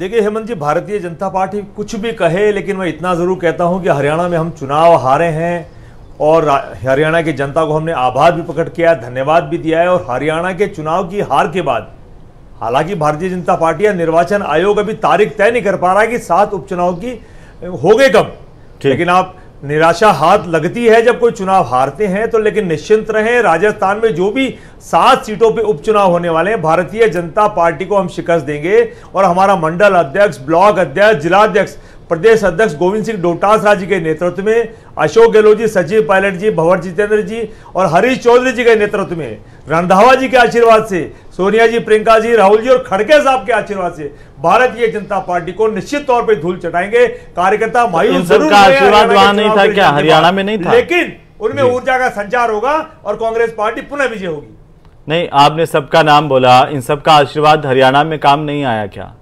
देखिए हेमंत जी, भारतीय जनता पार्टी कुछ भी कहे, लेकिन मैं इतना जरूर कहता हूं कि हरियाणा में हम चुनाव हारे हैं और हरियाणा की जनता को हमने आभार भी प्रकट किया, धन्यवाद भी दिया है। और हरियाणा के चुनाव की हार के बाद हालांकि भारतीय जनता पार्टी या निर्वाचन आयोग अभी तारीख तय नहीं कर पा रहा है कि 7 उपचुनाव की हो गए कब, लेकिन आप निराशा हाथ लगती है जब कोई चुनाव हारते हैं तो। लेकिन निश्चिंत रहें, राजस्थान में जो भी 7 सीटों पे उपचुनाव होने वाले हैं, भारतीय जनता पार्टी को हम शिकस्त देंगे। और हमारा मंडल अध्यक्ष, ब्लॉक अध्यक्ष, जिलाध्यक्ष, प्रदेश अध्यक्ष गोविंद सिंह डोटासरा जी के नेतृत्व में, अशोक गहलोत जी, सचिव पायलट जी, भंवर जितेंद्र जी और हरीश चौधरी जी के नेतृत्व में, रंधावा जी के आशीर्वाद से, सोनिया जी, प्रियंका जी, राहुल जी और खड़गे साहब के आशीर्वाद से भारतीय जनता पार्टी को निश्चित तौर पर धूल चटाएंगे। कार्यकर्ता मायूस जरूर आशीर्वाद वहां नहीं था क्या, हरियाणा में नहीं था, लेकिन उनमें ऊर्जा का संचार होगा और कांग्रेस पार्टी पुनः विजय होगी। नहीं, आपने सबका नाम बोला, इन सबका आशीर्वाद हरियाणा में काम नहीं आया क्या?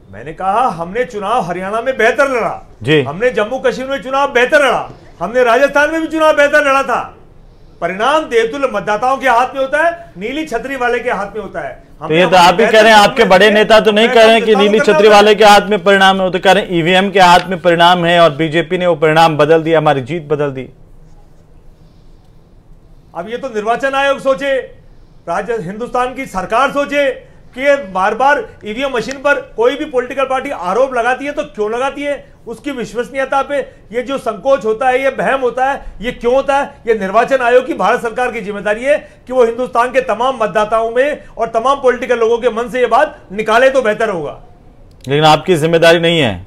मैंने कहा हमने चुनाव हरियाणा में बेहतर लड़ा जी, हमने जम्मू कश्मीर में चुनाव बेहतर लड़ा, हमने राजस्थान में भी चुनाव बेहतर लड़ा था। परिणाम देवतुल्य मतदाताओं के हाथ में होता है, नीली छतरी वाले के हाथ में होता है। तो ये तो आप भी कह रहे हैं, आपके बड़े नेता तो नहीं कह रहे हैं कि नीली छतरी वाले के हाथ में परिणाम है, तो कह रहे हैं ईवीएम के हाथ में परिणाम है और बीजेपी ने वो परिणाम बदल दिया, हमारी जीत बदल दी। अब ये तो निर्वाचन आयोग सोचे, हिंदुस्तान की सरकार सोचे कि बार बार ईवीएम मशीन पर कोई भी पॉलिटिकल पार्टी आरोप लगाती है तो क्यों लगाती है, उसकी विश्वसनीयता पे ये जो संकोच होता है, ये बहम होता है, ये क्यों होता है? ये निर्वाचन आयोग की, भारत सरकार की जिम्मेदारी है कि वो हिंदुस्तान के तमाम मतदाताओं में और तमाम पॉलिटिकल लोगों के मन से ये बात निकाले तो बेहतर होगा। लेकिन आपकी जिम्मेदारी नहीं है।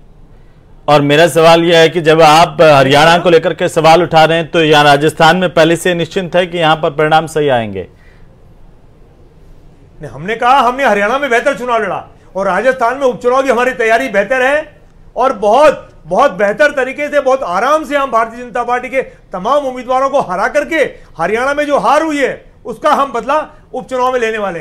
और मेरा सवाल यह है कि जब आप हरियाणा को लेकर के सवाल उठा रहे हैं तो यहाँ राजस्थान में पहले से निश्चिंत है कि यहाँ पर परिणाम सही आएंगे? हमने कहा हमने हरियाणा में बेहतर चुनाव लड़ा और राजस्थान में उपचुनाव की हमारी तैयारी बेहतर है और बहुत बहुत बेहतर तरीके से, बहुत आराम से हम भारतीय जनता पार्टी के तमाम उम्मीदवारों को हरा करके हरियाणा में जो हार हुई है उसका हम बदला उपचुनाव में लेने वाले हैं।